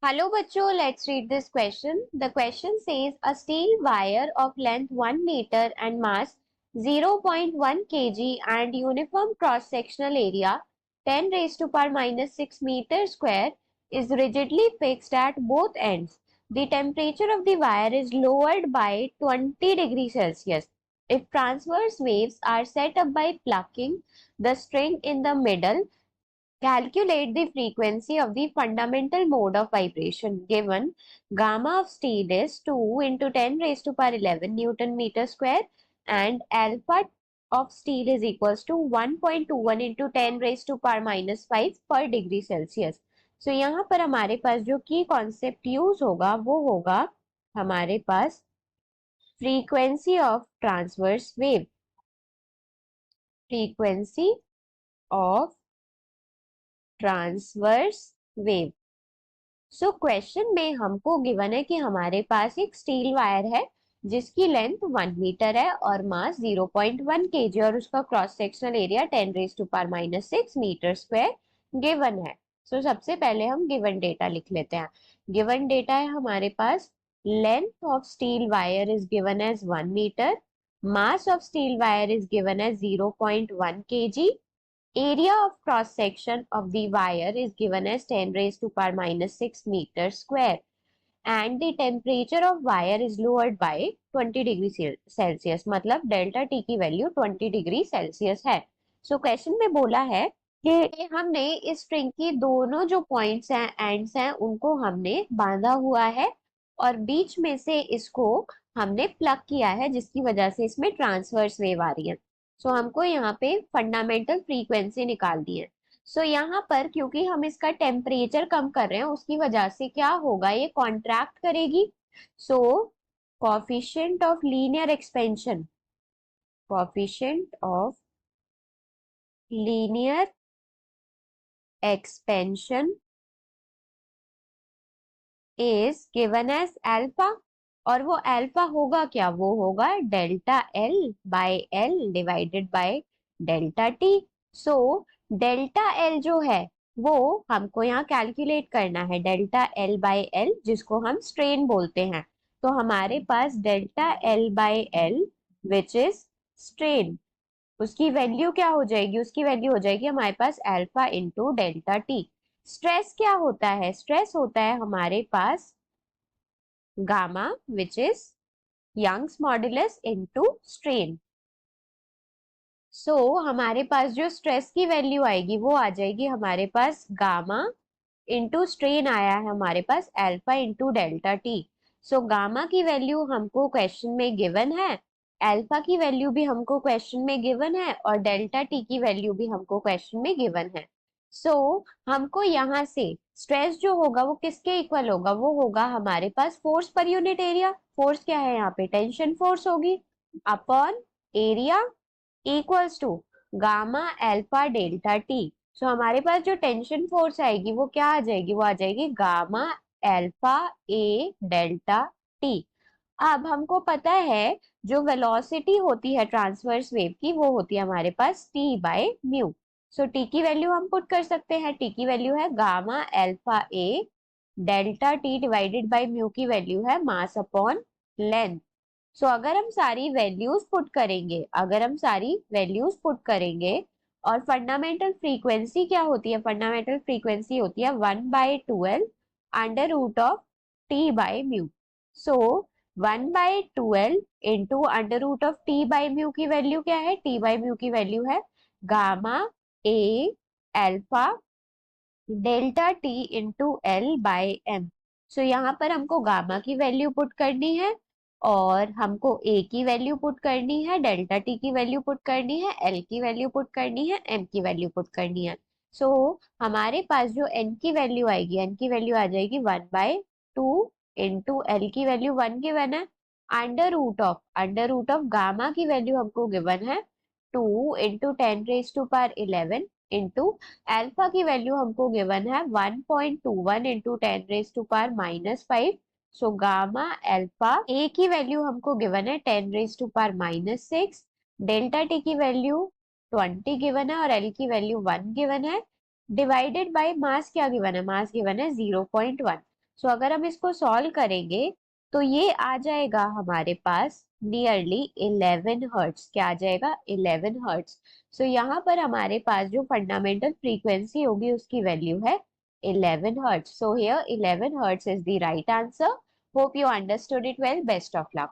Hello बच्चों, let's read this question. The question says a steel wire of length 1 meter and mass 0.1 kg and uniform cross-sectional area 10 raised to power minus 6 meter square is rigidly fixed at both ends. The temperature of the wire is lowered by 20 degrees Celsius. If transverse waves are set up by plucking the string in the middle, calculate the frequency of the fundamental mode of vibration. Given gamma of steel is 2 into 10 raised to power 11 Newton meter square and alpha of steel is equals to 1.21 into 10 raised to power minus 5 per degree Celsius. So यहाँ पर हमारे पास जो की concept use होगा वो होगा हमारे पास frequency of transverse wave, frequency of transverse wave. So question में हमको गिवन है कि हमारे पास एक स्टील वायर है जिसकी लेंथ 1 मीटर है और मास 0.1 केजी और उसका cross sectional area 10 raise to power minus 6 metre square given है। सो सबसे पहले हम गिवन डेटा लिख लेते हैं। गिवन डेटा है हमारे पास length of steel wire is given as 1 metre, mass of steel wire is given as 0.1 KG, area of cross section of the wire is given as 10 raised to power minus 6 meter square and the temperature of wire is lowered by 20 degree Celsius, मतलब delta T की value 20 degree Celsius है। सो question में बोला है कि हमने इस string की दोनों जो पॉइंट्स हैं, एंड्स हैं, उनको हमने बांधा हुआ है और बीच में से इसको हमने प्लग किया है जिसकी वजह से इसमें ट्रांसवर्स वेव आ रही है। सो हमको यहाँ पे फंडामेंटल फ्रीक्वेंसी निकालनी है। सो यहाँ पर क्योंकि हम इसका टेम्परेचर कम कर रहे हैं उसकी वजह से क्या होगा, ये कॉन्ट्रैक्ट करेगी। So coefficient of linear expansion, coefficient of linear expansion is given as alpha, और वो अल्फा होगा क्या, वो होगा delta L by L divided by delta T. So delta L जो है वो हमको यहाँ कैलकुलेट करना है, डेल्टा एल बाय एल जिसको हम स्ट्रेन बोलते हैं। तो हमारे पास delta L by L which is strain, उसकी वैल्यू क्या हो जाएगी, उसकी वैल्यू हो जाएगी हमारे पास alpha into delta T. Stress क्या होता है, स्ट्रेस होता है हमारे पास gamma which is Young's modulus into strain. So हमारे पास जो स्ट्रेस की वैल्यू आएगी वो आ जाएगी हमारे पास गामा इंटू स्ट्रेन आया है हमारे पास alpha into delta T. So gamma की वैल्यू हमको क्वेश्चन में गिवन है, अल्फा की वैल्यू भी हमको क्वेश्चन में गिवन है और डेल्टा टी की वैल्यू भी हमको क्वेश्चन में गिवन है। सो हमको यहाँ से स्ट्रेस जो होगा वो किसके इक्वल होगा, वो होगा हमारे पास force per unit area. Force क्या है यहाँ पे, टेंशन फोर्स होगी upon area equals to gamma alpha delta T. So हमारे पास जो टेंशन फोर्स आएगी वो क्या आ जाएगी, वो आ जाएगी gamma alpha A delta T. अब हमको पता है जो वेलोसिटी होती है ट्रांसवर्स वेव की वो होती है हमारे पास T by mu. So T की वैल्यू हम पुट कर सकते हैं, टी की वैल्यू है gamma alpha A delta T divided by mu की वैल्यू है मास अपॉन लेंथ। सो अगर हम सारी वैल्यूज पुट करेंगे, अगर हम सारी वैल्यूज पुट करेंगे और फंडामेंटल फ्रीक्वेंसी क्या होती है, फंडामेंटल फ्रीक्वेंसी होती है 1/12 under root of T by mu. So 1/12 into under root of T by mu की वैल्यू क्या है, टी बाय म्यू की वैल्यू है gamma A alpha delta T into L by M. So यहाँ पर हमको गामा की वैल्यू पुट करनी है और हमको ए की वैल्यू पुट करनी है, डेल्टा टी की वैल्यू पुट करनी है, एल की वैल्यू पुट करनी है, एम की वैल्यू पुट करनी है। सो हमारे पास जो एन की वैल्यू आएगी, एन की वैल्यू आ जाएगी 1/2 इंटू एल की वैल्यू 1 गिवन है अंडर रूट ऑफ गामा की वैल्यू हमको गिवन है 2 into 10 raise to power 11 into alpha की वैल्यू हमको गिवन है 1.21 into 10 raise to power -5। So gamma alpha A की वैल्यू हमको गिवन है 10 raise to power -6, delta T की वैल्यू 20 गिवन है और एल की वैल्यू 1 गिवन है, डिवाइडेड बाय मास क्या गिवन है, मास गिवन है 0.1। सो अगर हम इसको सॉल्व करेंगे तो ये आ जाएगा हमारे पास नियरली 11 हर्ट्स। क्या आ जाएगा? 11 हर्ट्स। सो यहाँ पर हमारे पास जो फंडामेंटल फ्रीक्वेंसी होगी उसकी वैल्यू है 11 hertz. So here 11 hertz is the right answer. Hope you understood it well. Best of luck.